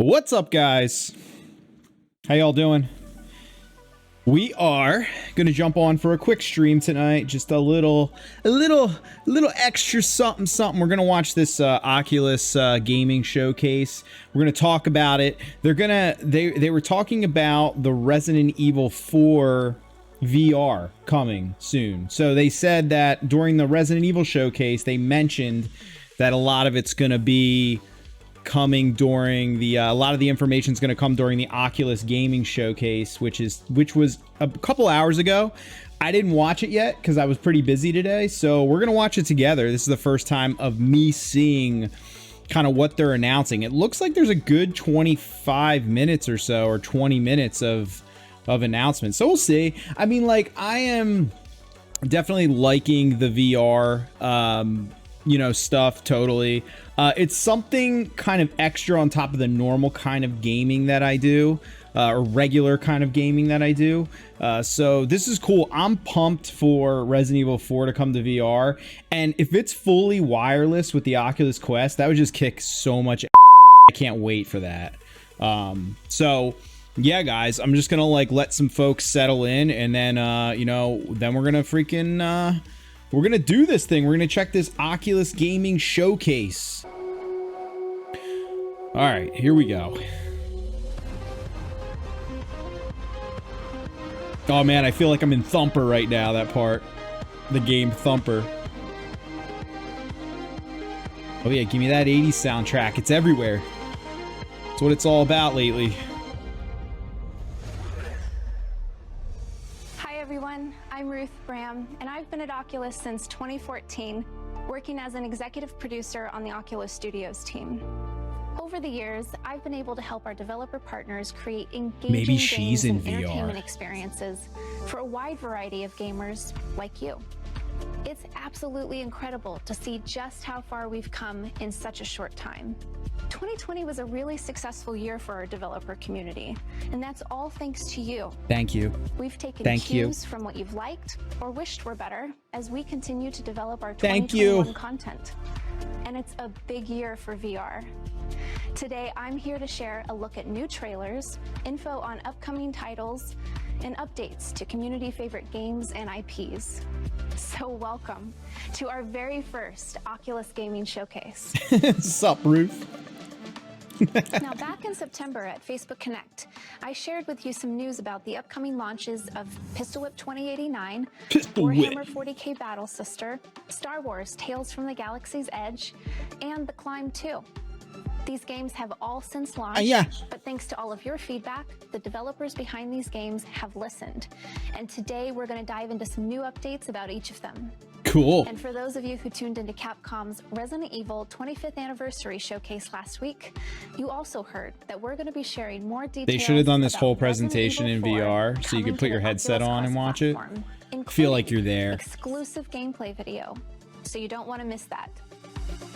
What's up, guys? How y'all doing? We are gonna jump on for a quick stream tonight. Just a little extra something. We're gonna watch this Oculus gaming showcase. We're gonna talk about it. They were talking about the Resident Evil 4 VR coming soon. So they said that during the Resident Evil showcase, they mentioned that a lot of it's gonna be coming during the a lot of the information is going to come during the Oculus gaming showcase, which was a couple hours ago. I didn't watch it yet because I was pretty busy today, so we're going to watch it together. This is the first time of me seeing kind of what they're announcing. It looks like there's a good 25 minutes or so, or 20 minutes of announcements, so we'll see. I mean, like, I am definitely liking the VR stuff totally. It's something kind of extra on top of the normal kind of gaming that I do, or regular kind of gaming that I do. So this is cool. I'm pumped for Resident Evil 4 to come to VR. And if it's fully wireless with the Oculus Quest, that would just kick so much ass. I can't wait for that. So yeah, guys, I'm just gonna let some folks settle in, and then then we're gonna freaking we're gonna do this thing. We're gonna check this Oculus gaming showcase. All right, here we go. Oh man, I feel like I'm in Thumper right now, that part. The game Thumper. Oh yeah, give me that 80s soundtrack. It's everywhere. It's what it's all about lately. Hi everyone, I'm Ruth Bram, and I've been at Oculus since 2014, working as an executive producer on the Oculus Studios team. Over the years, I've been able to help our developer partners create engaging games and entertainment experiences for a wide variety of gamers like you. It's absolutely incredible to see just how far we've come in such a short time. 2020 was a really successful year for our developer community, and that's all thanks to you. Thank you. We've taken cues from what you've liked or wished were better as we continue to develop our 2021 content. And it's a big year for VR. Today, I'm here to share a look at new trailers, info on upcoming titles, and updates to community favorite games and IPs. So welcome to our very first Oculus Gaming Showcase. Sup, Ruth? Now, back in September at Facebook Connect, I shared with you some news about the upcoming launches of Pistol Whip 2089, Warhammer 40K Battle Sister, Star Wars Tales from the Galaxy's Edge, and The Climb 2. These games have all since launched, but thanks to all of your feedback, the developers behind these games have listened. And today we're going to dive into some new updates about each of them. Cool. And for those of you who tuned into Capcom's Resident Evil 25th Anniversary Showcase last week, you also heard that we're going to be sharing more details. They should have done this whole presentation in VR so you could put your headset on and watch it. Feel like you're there. Exclusive gameplay video, so you don't want to miss that.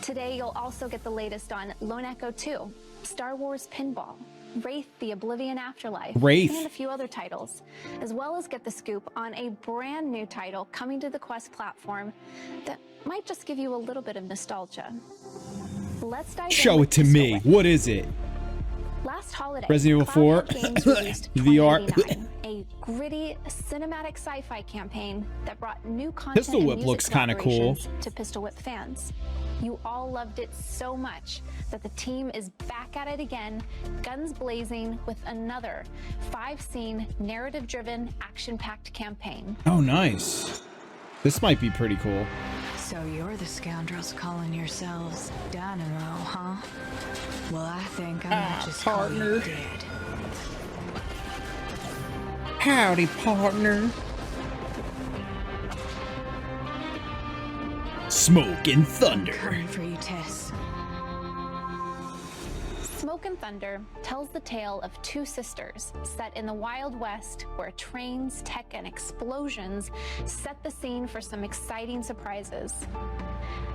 Today, you'll also get the latest on Lone Echo 2, Star Wars Pinball, Wraith: The Oblivion Afterlife, and a few other titles, as well as get the scoop on a brand new title coming to the Quest platform that might just give you a little bit of nostalgia. Let's dive in. Show it to me. What is it? Last holiday, Resident Evil 4 VR, a gritty cinematic sci-fi campaign that brought new content Pistol Whip looks kind of cool to Pistol Whip fans. You all loved it so much that the team is back at it again, guns blazing, with another 5-scene, narrative-driven, action-packed campaign. Oh, nice. This might be pretty cool. So you're the scoundrels calling yourselves Dynamo, huh? Well, I think I might just call you dead. Howdy, partner. Smoke and Thunder. Coming for you, Tess. Smoke and Thunder tells the tale of two sisters set in the Wild West, where trains, tech, and explosions set the scene for some exciting surprises.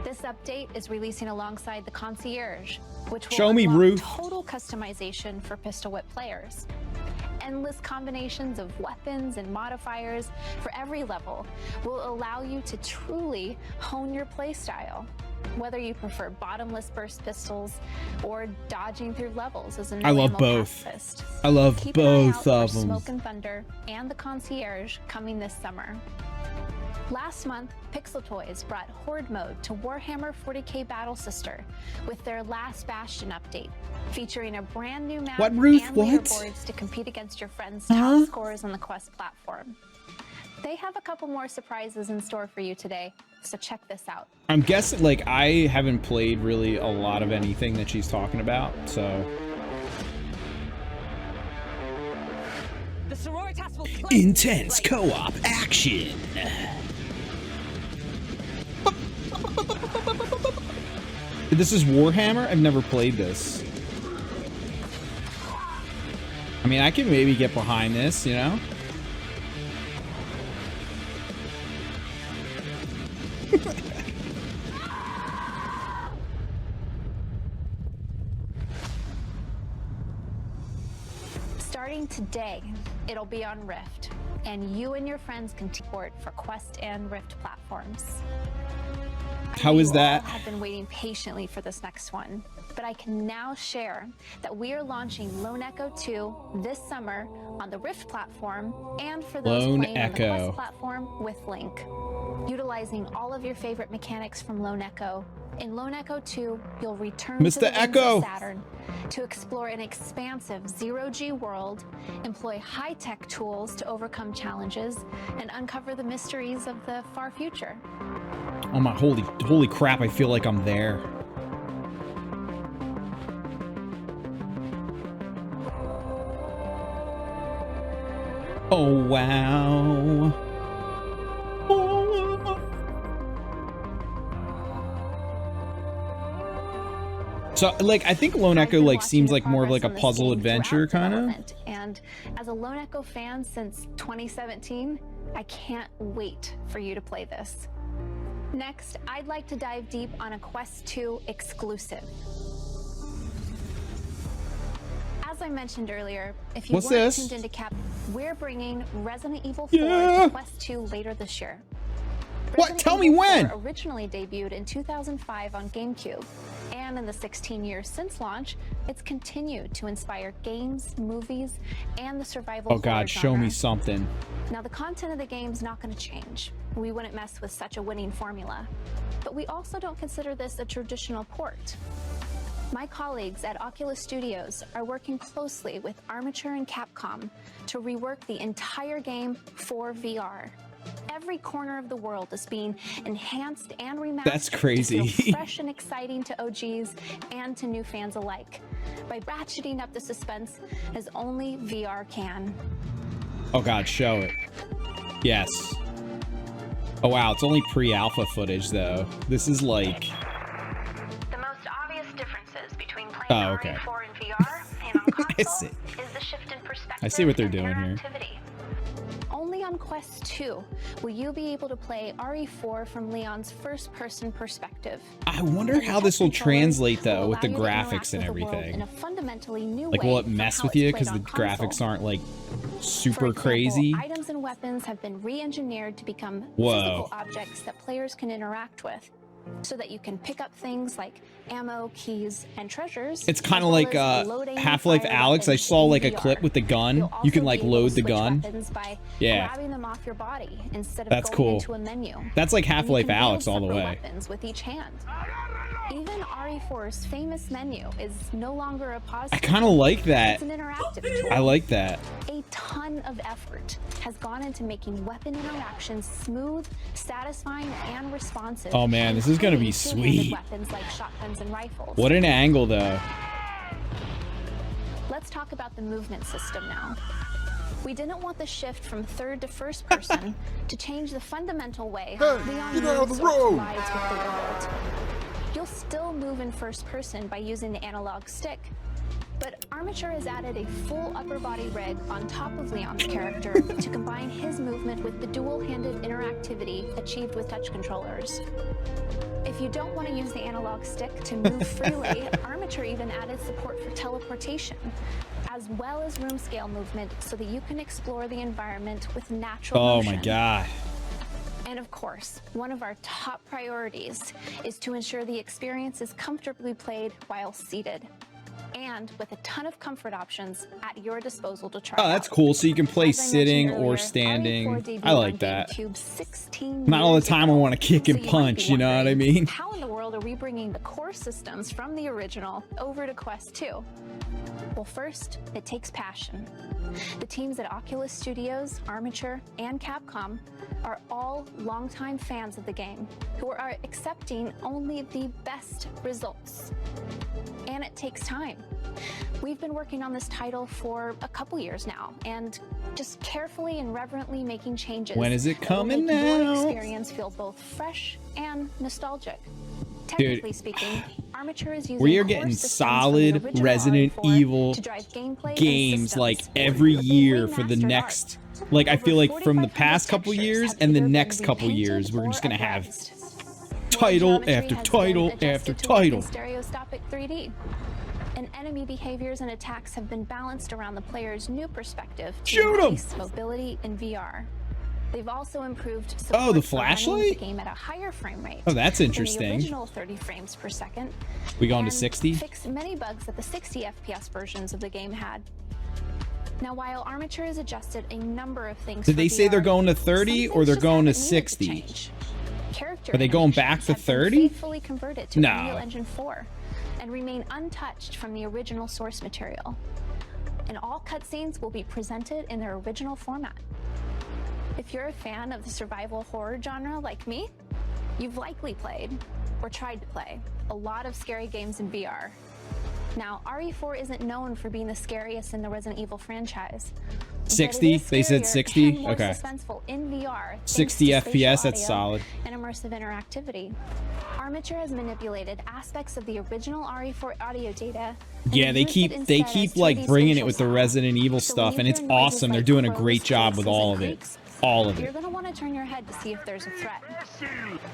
This update is releasing alongside the Concierge, which will unlock total customization for Pistol Whip players. Endless combinations of weapons and modifiers for every level will allow you to truly hone your playstyle. Whether you prefer bottomless burst pistols or dodging through levels as a I love both. pacifist. I love Keep an eye out both for of them. Smoke and Thunder and the Concierge coming this summer. Last month, Pixel Toys brought Horde Mode to Warhammer 40k Battle Sister with their Last Bastion update, featuring a brand new map What, Ruth? and What? leaderboards to compete against your friends' top scores on the Quest platform. They have a couple more surprises in store for you today, so check this out. I'm guessing, like, I haven't played really a lot of anything that she's talking about, so. The Sororitas will play Intense co-op action. This is Warhammer? I've never played this. I mean, I can maybe get behind this, you know? Starting today, it'll be on Rift, and you and your friends can support for Quest and Rift platforms. How is that? You all have been waiting patiently for this next one, but I can now share that we are launching Lone Echo 2 this summer on the Rift platform and for those Lone playing on the Echo. Quest platform with Link. Utilizing all of your favorite mechanics from Lone Echo, in Lone Echo 2, you'll return Mr. to the rings Echo. of Saturn to explore an expansive zero-G world, employ high-tech tools to overcome challenges, and uncover the mysteries of the far future. Oh my, holy crap, I feel like I'm there. Oh, wow. Oh. So, like, I think Lone I've Echo, been like, watching seems the like more of, like, a progress on this puzzle game adventure, throughout kind of. development, and as a Lone Echo fan since 2017, I can't wait for you to play this. Next, I'd like to dive deep on a Quest 2 exclusive. As I mentioned earlier, if you What's weren't this? tuned into we're bringing Resident Evil 4 Yeah. to Quest 2 later this year. What? Resident Tell me Evil when. 4 originally debuted in 2005 on GameCube, and in the 16 years since launch, it's continued to inspire games, movies, and the survival Oh horror god, show me genre. something. Now, the content of the game's not going to change. We wouldn't mess with such a winning formula. But we also don't consider this a traditional port. My colleagues at Oculus Studios are working closely with Armature and Capcom to rework the entire game for VR. Every corner of the world is being enhanced and remastered. That's crazy. To feel fresh and exciting to OGs and to new fans alike, by ratcheting up the suspense as only VR can. Oh god, show it. Yes. Oh wow, it's only pre-alpha footage though. This is like... The most obvious differences between playing Oh, okay. RE4 in VR and on console see. is the shift in perspective. I see what they're and doing here. interactivity. Only on Quest 2 will you be able to play RE4 from Leon's first-person perspective. I wonder And the how touch this will controllers translate though will with the allow you to interact graphics and with the world everything. in a fundamentally new Like, way will it from mess how with it's you played because the on console. graphics aren't like For super example, crazy? items and weapons have been re-engineered to become Whoa. physical objects that players can interact with, so that you can pick up things like ammo, keys, and treasures. It's kind as of well like as loading Half-Life fire Alex. I weapons saw in like a VR. clip with the gun. You'll You can also like be able to load the switch gun. weapons by Yeah. grabbing them off your body instead of That's going cool. into a menu. That's like And you Half-Life can Alex wield all the separate way. weapons with each hand. Even RE4's famous menu is no longer a pause. I kind of like that. It's an interactive tool. I like that. A ton of effort has gone into making weapon interactions smooth, satisfying, and responsive. Oh, man, this is gonna be including two-handed sweet. Weapons like shotguns and rifles. What an angle though. Let's talk about the movement system now. We didn't want the shift from third to first person to change the fundamental way Leon moves or collides with the world. You'll still move in first person by using the analog stick, but Armature has added a full upper body rig on top of Leon's character to combine his movement with the dual-handed interactivity achieved with touch controllers. If you don't want to use the analog stick to move freely, Armature even added support for teleportation, as well as room scale movement so that you can explore the environment with natural Oh motion. my god. And of course, one of our top priorities is to ensure the experience is comfortably played while seated, and with a ton of comfort options at your disposal to try. Oh, that's cool. So you can play As I sitting mentioned or earlier, standing. RE4 debuted I like on that. GameCube 16 Not all the years time I ago. want to kick and So you might be punch, you know what I wondering, mean? How in the world are we bringing the core systems from the original over to Quest 2? Well, first, it takes passion. The teams at Oculus Studios, Armature, and Capcom are all longtime fans of the game who are accepting only the best results. And it takes time. We've been working on this title for a couple years now, and just carefully and reverently making changes. When is it that will coming make your now? experience feel both fresh and nostalgic. Technically speaking, Armature is using We are core getting systems from the solid original Resident RE4 Evil to drive gameplay and games like systems. every They've year for the remastered next, art. like I Over feel like from the 4,500 past couple textures years have and the either been next couple repainted years, we're just or gonna have upraised. title Geometry after has title been after adjusted to work in title. stereoscopic 3D. And enemy behaviors and attacks have been balanced around the player's new perspective to Shoot 'em! increase mobility in VR. They've also improved Oh, support the for running flashlight? the game at a higher frame rate. Oh, that's than interesting. The original 30 frames per second. We going to and 60? Fix many bugs that the 60 FPS versions of the game had. Now, while Armature has adjusted a number of things, Did for they say they're VR, going to some 30 or things they're just going to haven't needed 60? change. Character Are they going back animations to have been 30? faithfully converted to No. Unreal Engine 4 and remain untouched from the original source material. And all cutscenes will be presented in their original format. If you're a fan of the survival horror genre like me, you've likely played, or tried to play, a lot of scary games in VR. Now, RE4 isn't known for being the scariest in the Resident Evil franchise. but it 60? is They said scarier 60? and more Okay. suspenseful in VR, thanks 60 to spatial FPS, that's audio solid. and immersive interactivity. Armature has manipulated aspects of the original RE4 audio data. and Yeah, they used it keep instead as like 3D bringing it spatial with the sound. Resident Evil So stuff, when and you it's hear noises awesome. They're like doing a crows, great job with voices, all and of it. creaks, All of You're it. going to want to turn your head to see if there's a threat.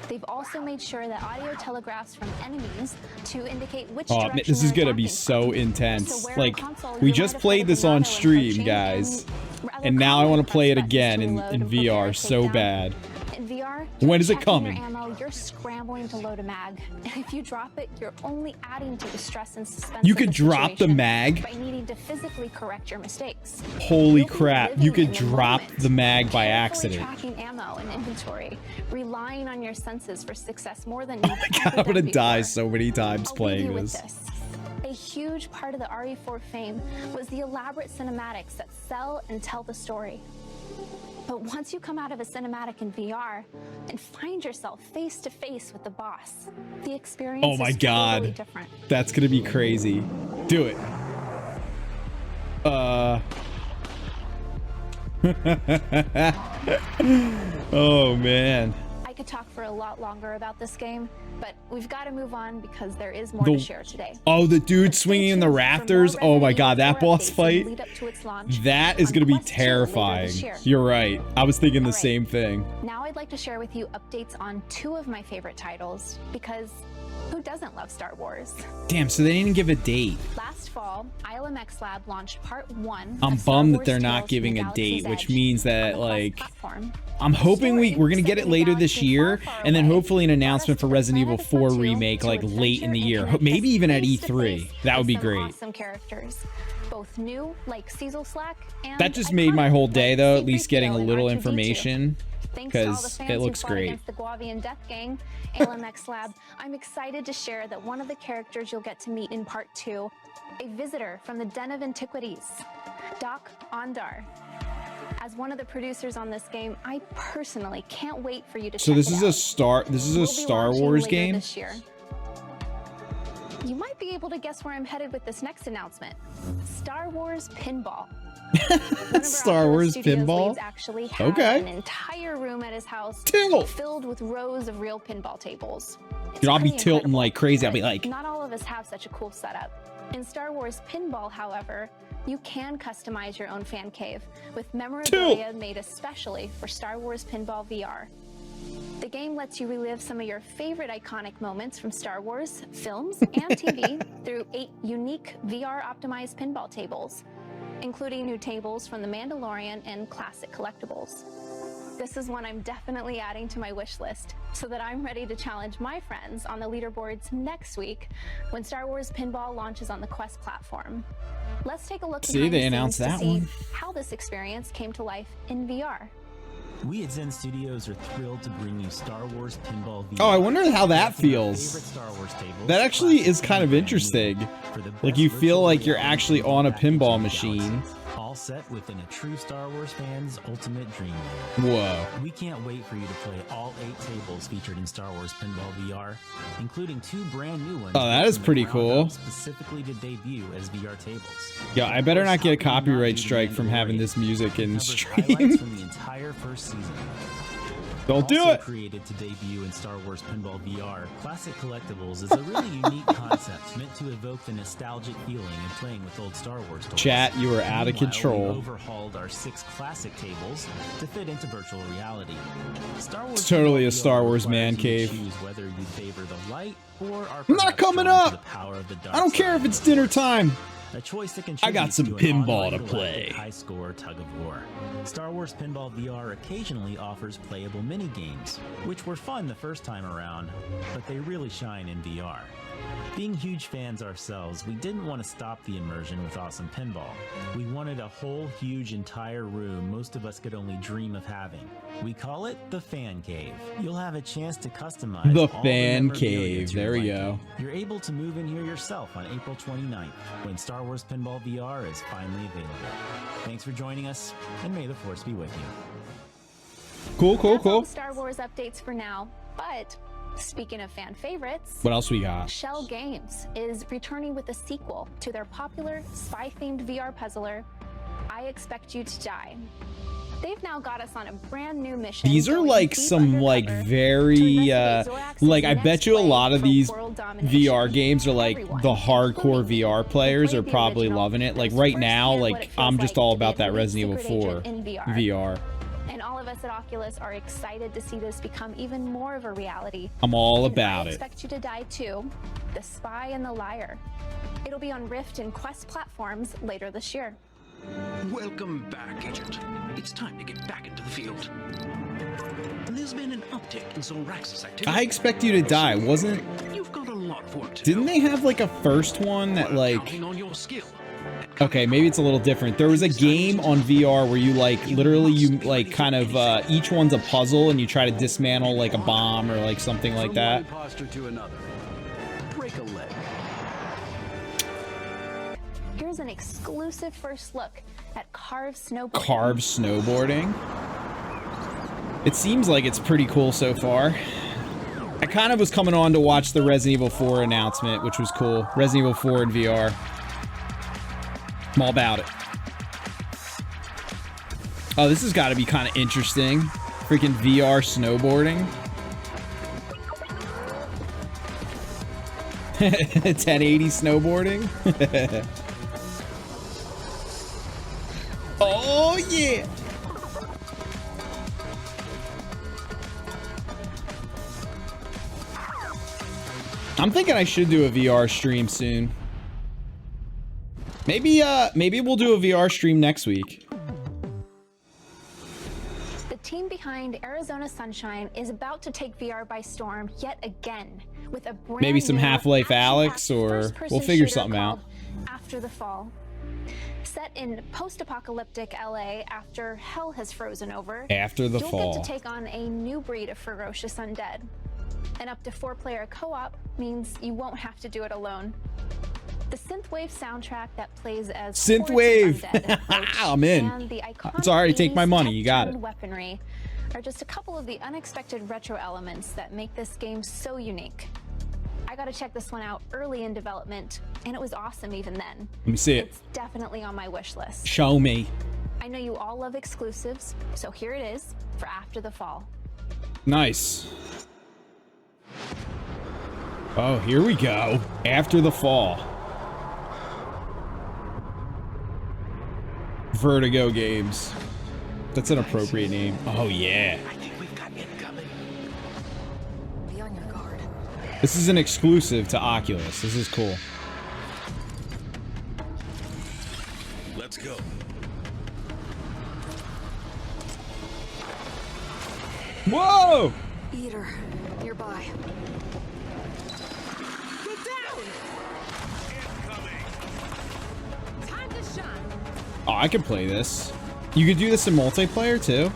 They've also made sure that audio telegraphs from enemies to indicate which Oh, direction this is they're gonna be attacking so from. intense. So where Like, on console, we you just might have played put a this on banana when stream, punching, guys. rather And now I calmly want to play it press buttons again to in reload and prepare VR a so takedown. bad. In VR, When is it checking coming? Your ammo, you're scrambling to load a mag. And if you drop it, you're only adding to the stress and suspense You of could the drop the situation mag? by needing to physically correct your mistakes. Holy You'll be crap, living you could in the drop moment, the mag by carefully accident. tracking ammo and inventory, relying on your senses for success more than Oh you've my ever god, I'm done gonna die before. so many times I'll leave playing you with this. this. A huge part of the RE4 fame was the elaborate cinematics that sell and tell the story. But once you come out of a cinematic in VR and find yourself face to face with the boss, the experience Oh my is totally god. different. That's gonna be crazy. Do it. Oh man. I could talk for a lot longer about this game, but we've got to move on because there is more to share today. Oh, the dude But stay swinging in the tuned for rafters. more Oh my Resident god, Evil that 4 boss updates in the fight. lead up to its launch That is on gonna be Quest 2 later terrifying. this year. You're right. I was thinking the All right. same thing. Now I'd like to share with you updates on two of my favorite titles, because who doesn't love Star Wars? Damn, so they didn't give a date. Last fall, ILMX Lab launched part 1 I'm of Star bummed that Wars they're Tales not from giving the a Galaxy's date, which Edge means on that the Quest like platform. I'm hoping Story we're gonna set get it in a later this galaxy year, far, far and then away hopefully an brought us announcement to for the Resident Evil planet of 4 Batuu remake to like late in the adventure year, and connect maybe us even at face to E3. face That would with be some great. Awesome characters, both new like Cecil Slack and That just made my iconic whole day like though, at least getting a C-3PO and little R2-D2. information, Thanks to all the because fans it who looks fought great. against the Guavian Death Gang, ALMX Lab, I'm excited to share that one of the characters you'll get to meet in part 2, a visitor from the Den of Antiquities, Doc Ondar. As one of the producers on this game, I personally can't wait for you to So check this it is out. a We'll be Star launching Wars later game? this year. You might be able to guess where I'm headed with this next announcement. Star Wars Pinball. One of our Star Oculus Wars Studios pinball? leads actually has Okay. an entire room at his house Tilt. filled with rows of real pinball tables. It's Dude, I'll be pretty tilting incredible, like crazy. I'll be but like, not all of us have such a cool setup. In Star Wars Pinball, however, you can customize your own fan cave with memorabilia made especially for Star Wars Pinball VR. The game lets you relive some of your favorite iconic moments from Star Wars, films, and TV through 8 unique VR-optimized pinball tables, including new tables from The Mandalorian and classic collectibles. This is one I'm definitely adding to my wish list so that I'm ready to challenge my friends on the leaderboards next week when Star Wars Pinball launches on the Quest platform. Let's take a look behind they the announced scenes to that see one. how this experience came to life in VR. We at Zen Studios are thrilled to bring you Star Wars Pinball VR. Oh, I wonder how that Favorite feels. Star Wars tables, That actually classic is kind of and interesting. new. For the Like best you feel virtual like you're reality actually on a package in pinball the machine. galaxy, all set within a true Star Wars fan's ultimate dreamland. Whoa. We can't wait for you to play all 8 tables featured in Star Wars Pinball VR, including 2 brand new ones. Oh, that is from the pretty ground cool. up specifically to debut as VR tables. Yo, I better not get a copyright strike from having this music in Covers stream. highlights from the entire first season. Don't do Also it. created to debut in Star Wars Pinball VR, Classic Collectibles is a really unique concept meant to evoke the nostalgic feeling of playing with old Star Wars toys. Chat, you are out of Meanwhile, control. we overhauled our 6 classic tables to fit into virtual reality. Star Wars It's totally Pinball a Star VR Wars man requires you to cave. choose whether you favor the light or are I'm not perhaps coming drawn to up. the power of the dark I don't care if side. it's dinner time. A choice that I got contributes some to an pinball online to galactic play. high-score tug-of-war. Star Wars Pinball VR occasionally offers playable mini-games, which were fun the first time around, but they really shine in VR. Being huge fans ourselves, we didn't want to stop the immersion with awesome pinball. We wanted a whole huge entire room most of us could only dream of having. We call it the Fan Cave. You'll have a chance to customize The all Fan memorabilia Cave. to your There we liking. go. You're able to move in here yourself on April 29th, when Star Wars Pinball VR is finally available. Thanks for joining us, and may the Force be with you. Cool, cool, That's all cool. the Star Wars updates for now, but speaking of fan favorites, What else we got? Shell Games is returning with a sequel to their popular spy-themed VR puzzler, I Expect You to Die. They've now got us on a brand new mission. These are going like deep some like undercover very to investigate Zorax's like I next bet you a play lot of for these world domination. VR games are like Everyone, the hardcore including me, VR who players played are the probably original, loving it. Like knows right now, firsthand what like it feels I'm just like all to be about a that elite Resident Evil secret 4 agent in VR. And all of us at Oculus are excited to see this become even more of a reality. I'm all And about I it. Expect You to Die 2, The Spy and the Liar. It'll be on Rift and Quest platforms later this year. Welcome back, Agent. It's time to get back into the field. There's been an uptick in Zorax's activity. I Expect You to Die wasn't. You've got a lot of work to Didn't do. they have like a first one that We're like? counting on your skill. Okay, maybe it's a little different. There was a game on VR where you like literally you like kind of each one's a puzzle and you try to dismantle like a bomb or like something like that. From one imposter to another. Break a leg. Here's an exclusive first look at Carve Snowboarding. Carve snowboarding. It seems like it's pretty cool so far. I kind of was coming on to watch the Resident Evil 4 announcement, which was cool. Resident Evil 4 in VR. I'm all about it. Oh, this has got to be kind of interesting. Freaking VR snowboarding. 1080 snowboarding. Oh, yeah. I'm thinking I should do a VR stream soon. Maybe we'll do a VR stream next week. The team behind Arizona Sunshine is about to take VR by storm yet again with a brand Maybe some new Half-Life action-packed Alyx, or first-person we'll figure shooter something out. called After the Fall. Set in post-apocalyptic LA after hell has frozen over, After the you'll Fall. get to take on a new breed of ferocious undead. An up to 4-player co-op means you won't have to do it alone. The synthwave soundtrack that plays as Synthwave! hordes of undead approach I'm in. and the iconic It's already take my 80s money, you got it. tech-turned weaponry are just a couple of the unexpected retro elements that make this game so unique. I got to check this one out early in development, and it was awesome even then. Let me see it. It's definitely on my wish list. Show me. I know you all love exclusives, so here it is for After the Fall. Nice. Oh, here we go. After the Fall. Vertigo Games. That's an appropriate name. Oh, yeah. I think we've got incoming. Be on your guard. This is an exclusive to Oculus. This is cool. Let's go. Whoa! Eater, nearby. Get down! Time to shine. Oh, I can play this. You could do this in multiplayer too.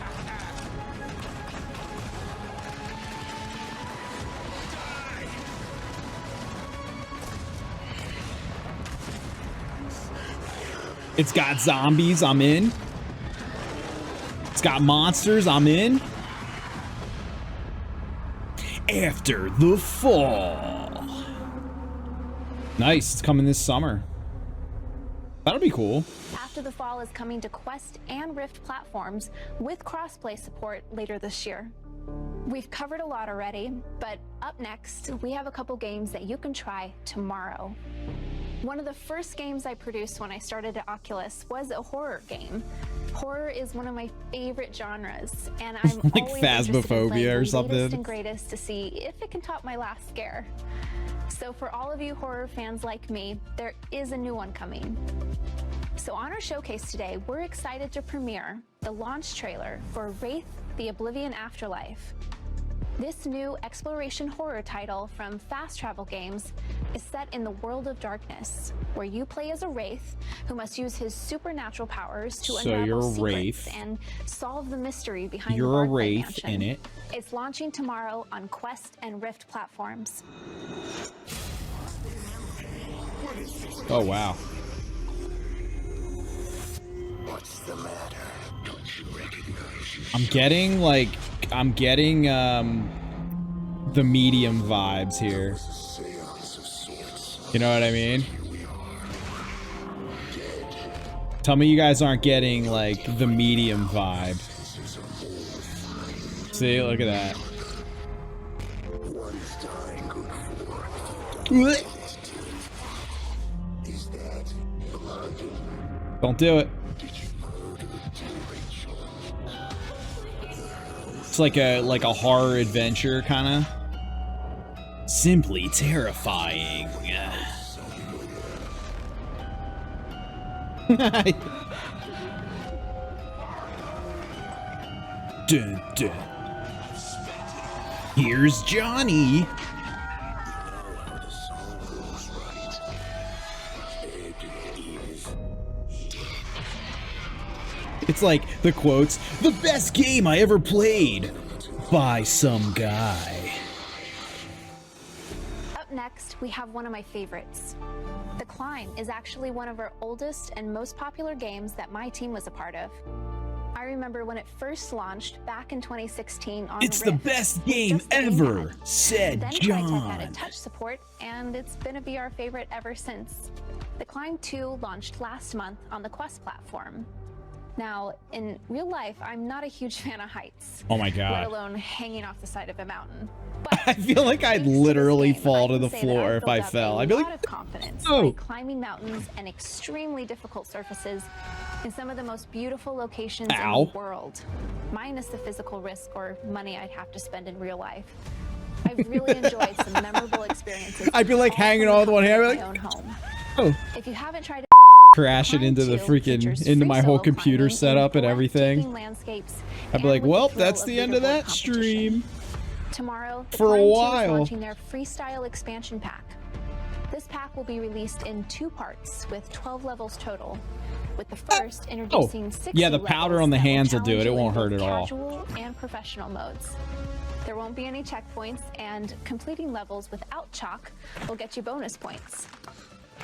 It's got zombies, I'm in. It's got monsters, I'm in. After the fall. Nice, it's coming this summer. That'll be cool. After the Fall is coming to Quest and Rift platforms with crossplay support later this year. We've covered a lot already, but up next, we have a couple games that you can try tomorrow. One of the first games I produced when I started at Oculus was a horror game. Horror is one of my favorite genres, and I'm Like always Phasmophobia or something. latest and greatest to see if it can top my last scare. So for all of you horror fans like me, there is a new one coming. So on our showcase today, we're excited to premiere the launch trailer for Wraith: The Oblivion Afterlife. This new exploration horror title from Fast Travel Games is set in the world of darkness, where you play as a wraith who must use his supernatural powers to unravel secrets and solve the mystery behind the You're a Barclay wraith Mansion. in it. It's launching tomorrow on Quest and Rift platforms. Oh, wow. What's the matter? Don't you recognize your I'm getting the medium vibes here. seance of sorts? You know what I mean? Here we are. Dead. Tell me you guys aren't getting like the medium vibe. This is a move. See, look at that. What is dying good for? Is that blood? Don't do it. Did you murder Rachel? It's like a horror adventure kind of. Simply terrifying. Dun, dun. Here's Johnny. How the song goes, right? Ed is It's like the quotes, the best game I ever played by some guy. Up next, we have one of my favorites. The Climb is actually one of our oldest and most popular games that my team was a part of. I remember when it first launched back in 2016 on It's Rift, the best with game just the ever, gamepad. said Then Crytek John. added touch support, and it's been a VR favorite ever since. The Climb 2 launched last month on the Quest platform. Now, in real life, I'm not a huge fan of heights. Oh my Let god. alone hanging off the side of a mountain. But I feel like I'd thanks to this literally game, fall I to can the say that floor I've if I built up fell. a I'd be lot like, of confidence "Oh." by climbing mountains and extremely difficult surfaces in some of the most beautiful locations Ow. in the world, minus the physical risk or money I'd have to spend in real life. I've really enjoyed some memorable experiences. I'd be like all hanging from the on one hand, comfort I'd of be my own home. Oh, If you haven't tried it, crash it into the Climb 2 freaking, features into free my whole solo computer climbing in setup and breathtaking everything. landscapes I'd be and like, with well, the thrill that's the end of leaderboard that competition. stream. Tomorrow, the For a Climb 2 is while. launching their freestyle expansion pack. This pack will be released in 2 parts with 12 levels total, with the first introducing 60 yeah, the powder levels on the that hands will do challenge it. It you in won't hurt both at all. Casual and professional modes. There won't be any checkpoints, and completing levels without chalk will get you bonus points.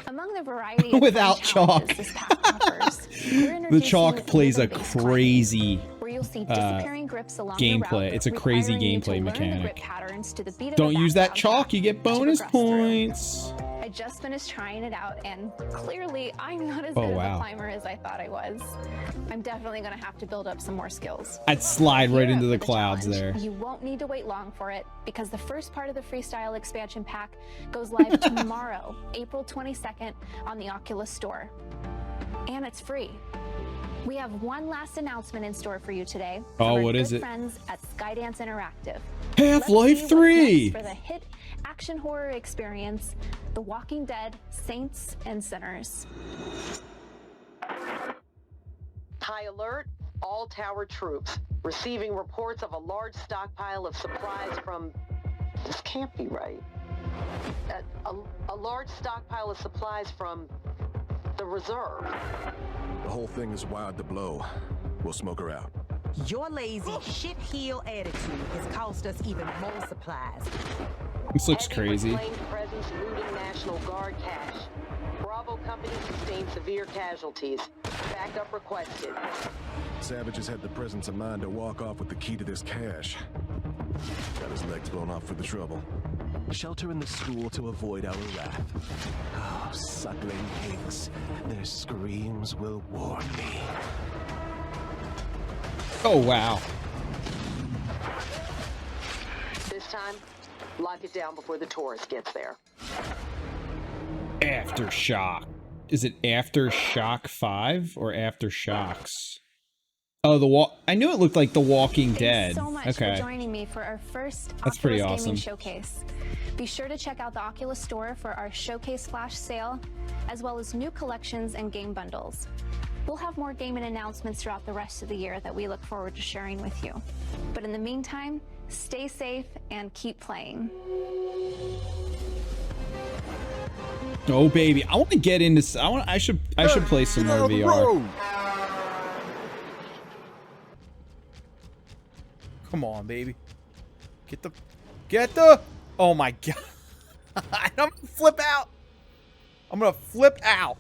Among the variety of Without fun challenges chalk. this pack offers, we're The introducing chalk plays a rhythm-based climbing, crazy where you'll see disappearing grips along gameplay. the route, It's a crazy requiring you to gameplay learn the mechanic. grip patterns to the beat of Don't the use that background chalk, you track get to bonus progress through. points. I just finished trying it out, and clearly I'm not as Oh, good of wow. a climber as I thought I was. I'm definitely going to have to build up some more skills. I'd slide right Gear up into the for clouds challenge. there. You won't need to wait long for it, because the first part of the freestyle expansion pack goes live tomorrow, April 22nd, on the Oculus Store. And it's free. We have one last announcement in store for you today. from Oh, our what good is it? Friends at Skydance Interactive. Half-Life Let's see what's 3! next for the hit action horror experience, The Walking Dead: Saints and Sinners. High alert, all tower troops. Receiving reports of a large stockpile of supplies from... This can't be right. A large stockpile of supplies from the reserve. The whole thing is wired to blow. We'll smoke her out. Your lazy shit-heel attitude has cost us even more supplies. This looks Heavy crazy. reclaimed presence looting National Guard cache. Bravo Company sustained severe casualties. Backup requested. Savages had the presence of mind to walk off with the key to this cache. Got his legs blown off for the trouble. Shelter in the school to avoid our wrath. Oh, suckling pigs. Their screams will warn me. Oh, wow. This time, lock it down before the tourist gets there. Aftershock. Is it Aftershock 5 or Aftershocks? Oh, I knew it looked like The Walking Dead. Thanks so much Okay. for joining me for our first That's pretty Oculus Gaming awesome. Showcase. Be sure to check out the Oculus Store for our Showcase Flash sale, as well as new collections and game bundles. We'll have more gaming announcements throughout the rest of the year that we look forward to sharing with you. But in the meantime, stay safe and keep playing. Oh baby, I want to get into. I should play some more VR. Come on, baby. Get the. Oh my god. I'm gonna flip out. I'm gonna flip out.